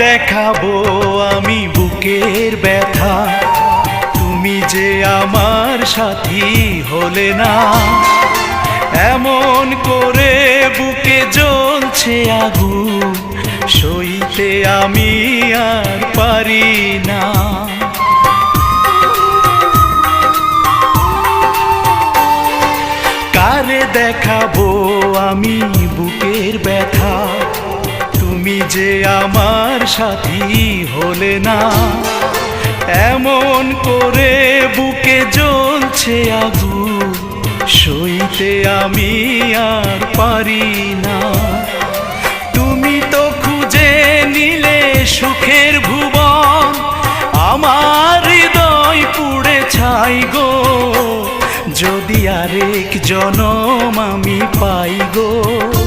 দেখাবো আমি বুকের ব্যথা, তুমি যে আমার সাথী হলে না। এমন করে বুকে জ্বলছে আগুন, সইতে আমি আর পারি না। কারে দেখাবো আমি বুকের ব্যথা, তুমি যে আমার সাথী হলে না। এমন করে বুকে জ্বলছে আগুন, সইতে আমি আর পারি না। তুমি তো খুঁজে নিলে সুখের ভুবন, আমার হৃদয় পুড়ে ছাই গো। যদি আরেক জনম আমি পাই গো।